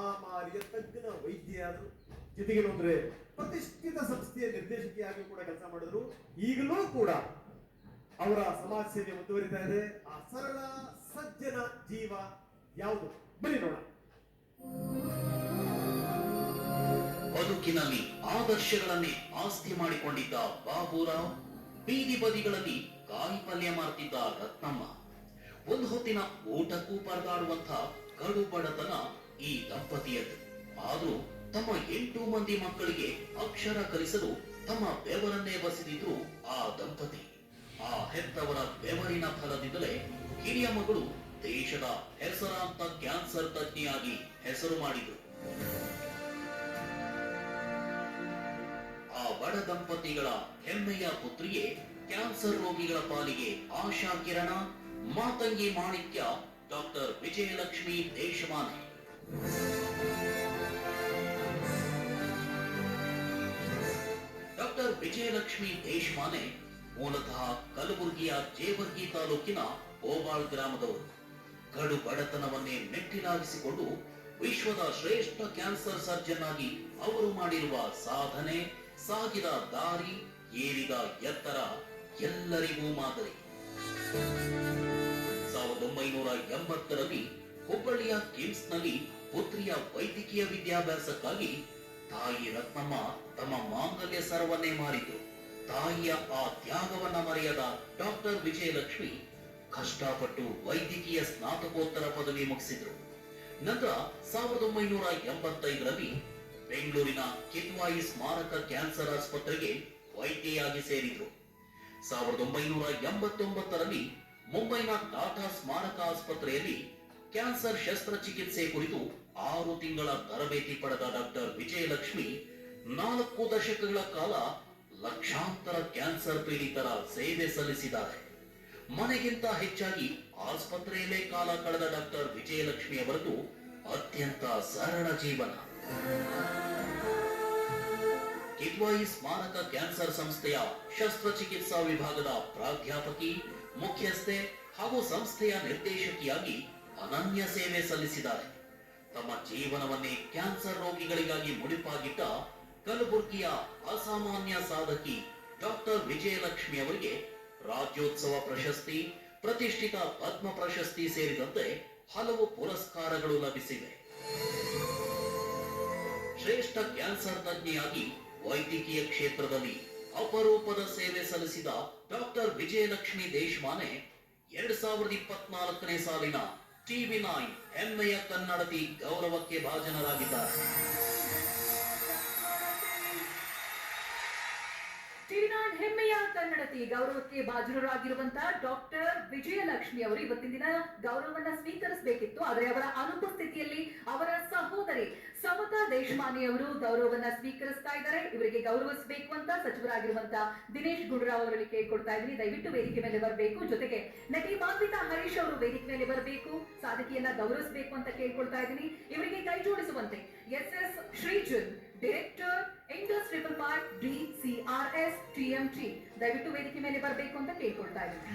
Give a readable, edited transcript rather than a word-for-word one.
ಮಹಾಮಾರಿಯ ತಜ್ಞ ವೈದ್ಯ ಆದರು. ಜೊತೆಗೆ ನೋಡಿದ್ರೆ ಪ್ರತಿಷ್ಠಿತ ಸಂಸ್ಥೆಯ ನಿರ್ದೇಶಕಿಯಾಗಿ ಕೂಡ ಕೆಲಸ ಮಾಡಿದ್ರು. ಈಗಲೂ ಕೂಡ ಅವರ ಸಮಾಜ ಸೇವೆ ಮುಂದುವರಿತಾ ಇದೆ. ಆ ಸರಳ ಸಜ್ಜನ ಜೀವ ಯಾವುದು? ಬನ್ನಿ ನೋಡ. ಬದುಕಿನಲ್ಲಿ ಆದರ್ಶಗಳನ್ನೇ ಆಸ್ತಿ ಮಾಡಿಕೊಂಡಿದ್ದ ಬಾಬುರಾವ್, ಬೀದಿ ಬದಿಗಳಲ್ಲಿ ಕಾಯಿ ಪಲ್ಯ ಮಾರ್ತಿದ್ದ ರತ್ನಮ್ಮ. ಒಂದು ಹೊತ್ತಿನ ಊಟಕ್ಕೂ ಪರದಾಡುವಂತ ಕಡು ಬಡತನ ಈ ದಂಪತಿಯದ್ದು. ಆದ್ರೂ ತಮ್ಮ 8 ಮಂದಿ ಮಕ್ಕಳಿಗೆ ಅಕ್ಷರ ಕಲಿಸಲು ತಮ್ಮ ಬೆವರನ್ನೇ ಬಸಿದಿದ್ರು ಆ ದಂಪತಿ. ಆ ಹೆತ್ತವರ ಬೆವರಿನ ಫಲದಿಂದಲೇ ಹಿರಿಯ ಮಗಳು ದೇಶದ ಹೆಸರಾಂತ ಕ್ಯಾನ್ಸರ್ ತಜ್ಞೆಯಾಗಿ ಹೆಸರು ಮಾಡಿದ್ರು. ಆ ಬಡ ದಂಪತಿಗಳ ಹೆಮ್ಮೆಯ ಪುತ್ರಿಯೇ ಕ್ಯಾನ್ಸರ್ ರೋಗಿಗಳ ಪಾಲಿಗೆ ಆಶಾ ಕಿರಣ, ಮಾತಂಗಿ ಮಾಣಿಕ್ಯ ಡಾಕ್ಟರ್ ವಿಜಯಲಕ್ಷ್ಮಿ ದೇಶಮಾನೆ. ಡಾಕ್ಟರ್ ವಿಜಯಲಕ್ಷ್ಮಿ ದೇಶಮಾನೆ ಮೂಲತಃ ಕಲಬುರಗಿಯ ಜೇವರ್ಗಿ ತಾಲೂಕಿನ ಓಬಾಳ್ ಗ್ರಾಮದವರು. ಕಡು ಬಡತನವನ್ನೇ ಮೆಟ್ಟಿಲಾಗಿಸಿಕೊಂಡು ವಿಶ್ವದ ಶ್ರೇಷ್ಠ ಕ್ಯಾನ್ಸರ್ ಸರ್ಜನ್ ಆಗಿ ಅವರು ಮಾಡಿರುವ ಸಾಧನೆ, ಸಾಗಿದ ದಾರಿ, ಏರಿದ ಎತ್ತರ ಎಲ್ಲರಿಗೂ ಮಾದರಿ. 1980ರಲ್ಲಿ ಹುಬ್ಬಳ್ಳಿಯ ಕಿಮ್ಸ್ ನಲ್ಲಿ ಪುತ್ರಿಯ ವೈದ್ಯಕೀಯ ವಿದ್ಯಾಭ್ಯಾಸಕ್ಕಾಗಿ ತಾಯಿ ರತ್ನಮ್ಮ ತಮ್ಮ ಮಾಂಗಲ್ಯ ಸರವನ್ನೇ ಮಾರಿದ್ರು. ತಾಯಿಯ ಆ ತ್ಯಾಗವನ್ನ ಮರೆಯದ ಡಾಕ್ಟರ್ ವಿಜಯಲಕ್ಷ್ಮಿ ಕಷ್ಟಪಟ್ಟು ವೈದ್ಯಕೀಯ ಸ್ನಾತಕೋತ್ತರ ಪದವಿ ಮುಗಿಸಿದ್ರು. ನಂತರ 1985ರಲ್ಲಿ ಬೆಂಗಳೂರಿನ ಕಿದ್ವಾಯಿ ಸ್ಮಾರಕ ಕ್ಯಾನ್ಸರ್ ಆಸ್ಪತ್ರೆಗೆ ವೈದ್ಯೆಯಾಗಿ ಸೇರಿದ್ರು. 1989ರಲ್ಲಿ ಮುಂಬೈನ ಟಾಟಾ ಸ್ಮಾರಕ ಆಸ್ಪತ್ರೆಯಲ್ಲಿ ಕ್ಯಾನ್ಸರ್ ಶಸ್ತ್ರಚಿಕಿತ್ಸೆ ಕುರಿತು 6 ತಿಂಗಳ ತರಬೇತಿ ಪಡೆದ ಡಾಕ್ಟರ್ ವಿಜಯಲಕ್ಷ್ಮಿ 4 ದಶಕಗಳ ಕಾಲ ಲಕ್ಷಾಂತರ ಕ್ಯಾನ್ಸರ್ ಪೀಡಿತರ ಸೇವೆ ಸಲ್ಲಿಸಿದ್ದಾರೆ. ಮನೆಗಿಂತ ಹೆಚ್ಚಾಗಿ ಆಸ್ಪತ್ರೆಯಲ್ಲೇ ಕಾಲ ಕಳೆದ ಡಾಕ್ಟರ್ ವಿಜಯಲಕ್ಷ್ಮಿ ಅವರದು ಅತ್ಯಂತ ಸರಳ ಜೀವನ. ಕಿದ್ವಾಯಿ ಸ್ಮಾರಕ ಕ್ಯಾನ್ಸರ್ ಸಂಸ್ಥೆಯ ಶಸ್ತ್ರಚಿಕಿತ್ಸಾ ವಿಭಾಗದ ಪ್ರಾಧ್ಯಾಪಕಿ, ಮುಖ್ಯಸ್ಥೆ ಹಾಗೂ ಸಂಸ್ಥೆಯ ನಿರ್ದೇಶಕಿಯಾಗಿ ಅನನ್ಯ ಸೇವೆ ಸಲ್ಲಿಸಿದ್ದಾರೆ. ತಮ್ಮ ಜೀವನವನ್ನೇ ಕ್ಯಾನ್ಸರ್ ರೋಗಿಗಳಿಗಾಗಿ ಮುಡಿಪಾಗಿಟ್ಟ ಕಲಬುರಗಿಯ ಅಸಾಮಾನ್ಯ ಸಾಧಕಿ ಡಾಕ್ಟರ್ ವಿಜಯಲಕ್ಷ್ಮಿ ಅವರಿಗೆ ರಾಜ್ಯೋತ್ಸವ ಪ್ರಶಸ್ತಿ, ಪ್ರತಿಷ್ಠಿತ ಪದ್ಮ ಪ್ರಶಸ್ತಿ ಸೇರಿದಂತೆ ಹಲವು ಪುರಸ್ಕಾರಗಳು ಲಭಿಸಿವೆ. ಶ್ರೇಷ್ಠ ಕ್ಯಾನ್ಸರ್ ತಜ್ಞೆಯಾಗಿ ವೈದ್ಯಕೀಯ ಕ್ಷೇತ್ರದಲ್ಲಿ ಅಪರೂಪದ ಸೇವೆ ಸಲ್ಲಿಸಿದ ಡಾಕ್ಟರ್ ವಿಜಯಲಕ್ಷ್ಮಿ ದೇಶಮಾನೆ 2024ನೇ ಸಾಲಿನ TV9 ಹೆಮ್ಮೆಯ ಕನ್ನಡತಿ ಗೌರವಕ್ಕೆ ಭಾಜನರಾಗಿದ್ದಾರೆ. TV9 ಹೆಮ್ಮೆಯ ಕನ್ನಡತಿ ಗೌರವಕ್ಕೆ ಭಾಜನರಾಗಿರುವಂತಹ ಡಾಕ್ಟರ್ ವಿಜಯಲಕ್ಷ್ಮಿ ಅವರು ಇವತ್ತಿನ ದಿನ ಗೌರವವನ್ನ ಸ್ವೀಕರಿಸಬೇಕಿತ್ತು. ಆದರೆ ಅವರ ಅನುಪಸ್ಥಿತಿಯಲ್ಲಿ ಅವರ ಸಹೋದರಿ ಸಮತಾ ದೇಶಮಾನೆ ಅವರು ಗೌರವವನ್ನ ಸ್ವೀಕರಿಸ್ತಾ ಇದ್ದಾರೆ. ಇವರಿಗೆ ಗೌರವಿಸಬೇಕು ಅಂತ ಸಚಿವರಾಗಿರುವಂತಹ ದಿನೇಶ್ ಗುಂಡೂರಾವ್ ಅವರಲ್ಲಿ ಕೇಳ್ಕೊಳ್ತಾ ಇದ್ದೀನಿ. ದಯವಿಟ್ಟು ವೇದಿಕೆ ಮೇಲೆ ಬರಬೇಕು. ಜೊತೆಗೆ ನಟಿ ಮಾನ್ವಿತಾ ಹರೀಶ್ ಅವರು ವೇದಿಕೆ ಮೇಲೆ ಬರಬೇಕು, ಸಾಧಕಿಯನ್ನ ಗೌರವಿಸಬೇಕು ಅಂತ ಕೇಳ್ಕೊಳ್ತಾ ಇದ್ದೀನಿ. ಇವರಿಗೆ ಕೈ ಜೋಡಿಸುವಂತೆ SS Srijan, director Indus 555 DCRS TMT, ದಯವಿಟ್ಟು ವೇದಿಕೆ ಮೇಲೆ ಬರಬೇಕು ಅಂತ ಕೇಳ್ಕೊಳ್ತಾ ಇದ್ದೀನಿ.